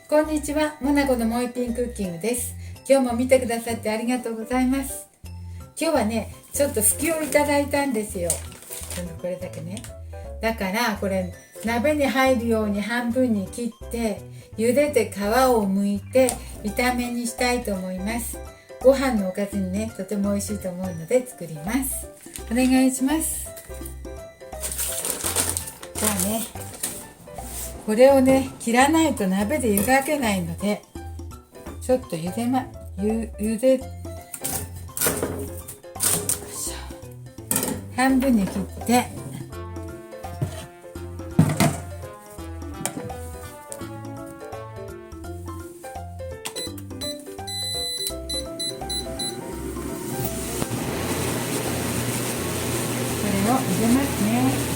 こんにちは、モナコのもう一品クッキングです。今日も見てくださってありがとうございます。今日はね、ちょっとふきをいただいたんですよ。これだけね。だからこれ鍋に入るように半分に切って茹でて皮を剥いて炒めにしたいと思います。ご飯のおかずにね、とても美味しいと思うので作ります。お願いします。じゃあね、これをね切らないと鍋で湯がけないので、ちょっと茹で半分に切ってこれを入れますね。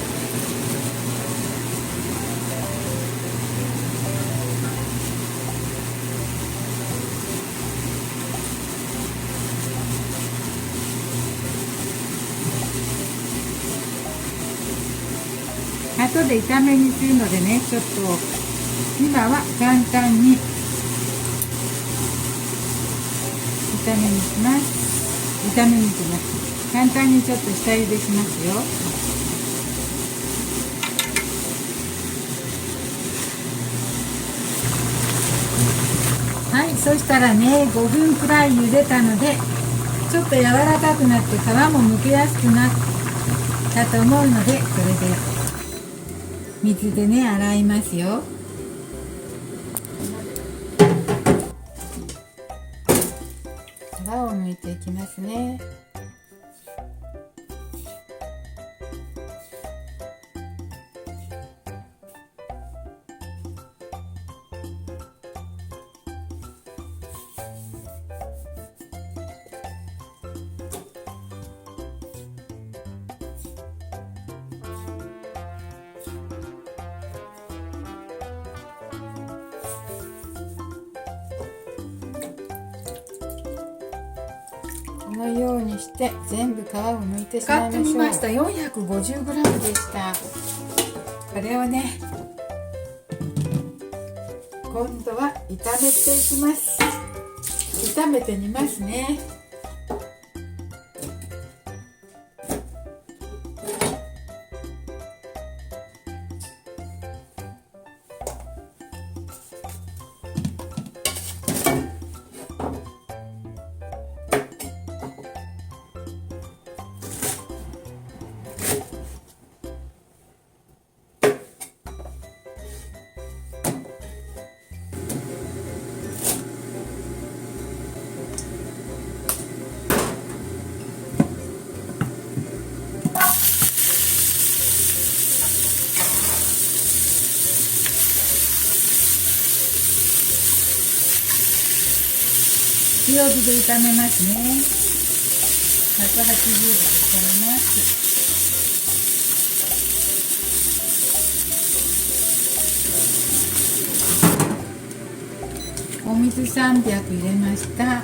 後で炒めにするのでね、ちょっと今は簡単に炒めにします。炒めにします。簡単にちょっと下茹でしますよ。はい、そしたらね、5分くらい茹でたので、ちょっと柔らかくなって皮も剥けやすくなったと思うので、これで水でね洗いますよ。皮を剥いていきますね。このようにして全部皮を剥いてしまいましょう。使ってみました。450g でした。これをね、今度は炒めていきます。炒めてみますね。強火で炒めますね。180度で炒めます。お水300入れました。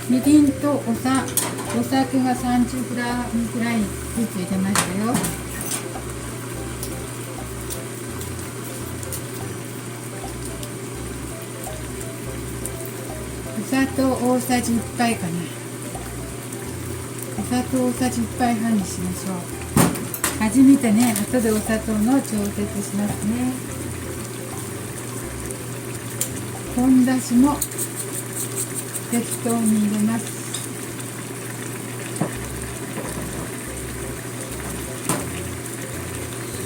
みりんとお酒が 30g くらいずつ入れましたよ。お砂糖大さじ1杯かな。お砂糖大さじ1杯半にしましょう。初めてね、後でお砂糖の調節しますね。本だしも適当に入れます。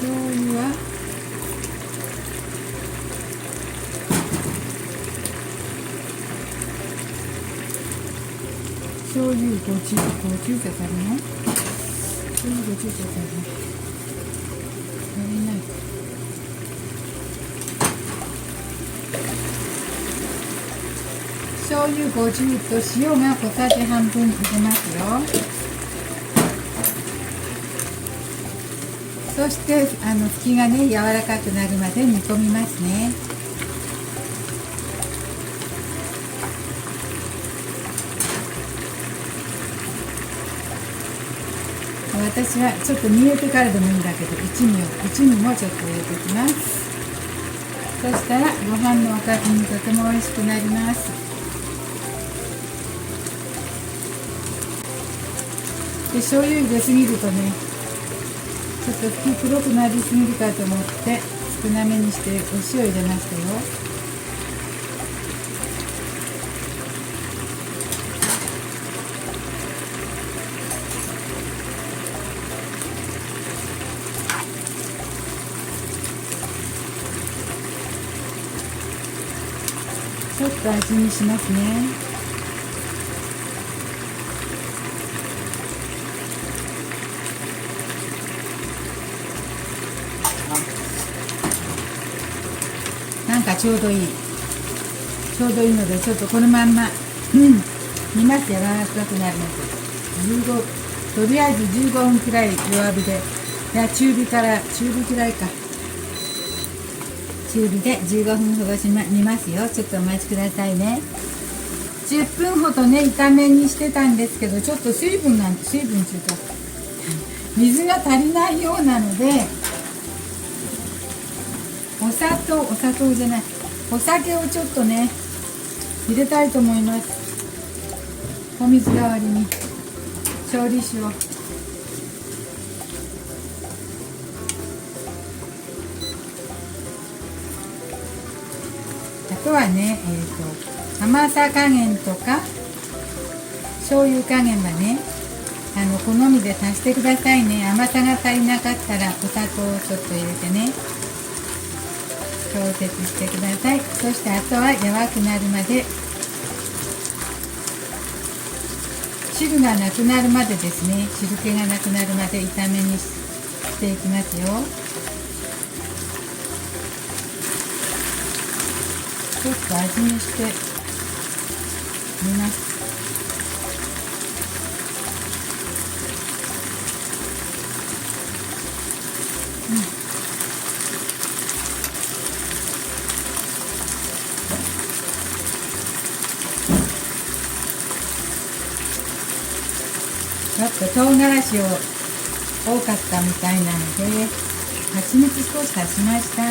醤油は醤油50じゃ足りない？醤油50じゃ足りない。醤油50と塩が小さじ半分入れますよ。そしてふきがね柔らかくなるまで煮込みますね。私はちょっと煮えてからでもいいんだけど一味もちょっと入れていきます。そしたらご飯のおかずにとても美味しくなります。で醤油入れすぎるとねちょっとふき黒くなりすぎるかと思って少なめにしてお塩入れましたよ。ちょっと味見しますね。なんかちょうどいいのでちょっとこのまんま煮ます。柔らかくなるのでとりあえず15分くらい弱火で、いや中火くらいか、中火で15分ほど煮ますよ。ちょっとお待ちくださいね。10分ほどね炒めにしてたんですけど、ちょっと水分中か水が足りないようなのでお酒をちょっとね入れたいと思います。お水代わりに調理酒をあとはね、甘さ加減とか醤油加減はね好みで足してくださいね。甘さが足りなかったらお砂糖をちょっと入れてね調節してください。そしてあとは柔らかくなるまで汁がなくなるまでですね、汁気がなくなるまで炒めにしていきますよ。ちょっと味見してみます。ちょっと唐辛子を多かったみたいなので蜂蜜少し足しました。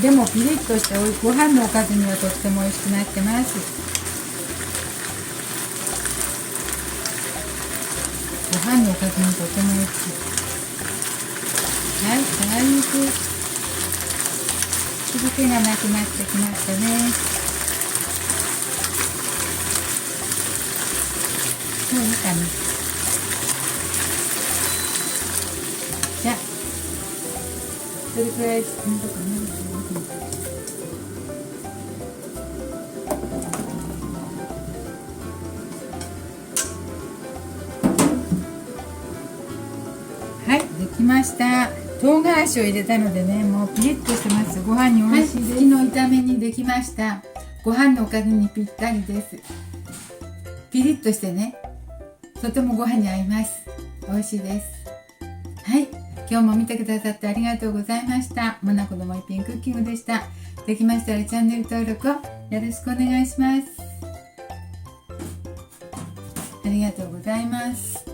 でもピリッとしてご飯のおかずにはとっても美味しくなってます。ご飯のおかずにとても美味しい。はい、だいぶ汁気がなくなってきましたね。もういいかな。じゃあそれくらいどうかな。はい、できました。唐辛子を入れたのでね、もうピリッとしてます。ご飯に美味しいです。はい、月の炒めにできました。ご飯のおかずにぴったりです。ピリッとしてね、とてもご飯に合います。美味しいです。はい、今日も見てくださってありがとうございました。モナコのもう一品クッキングでした。できましたらチャンネル登録をよろしくお願いします。ありがとうございます。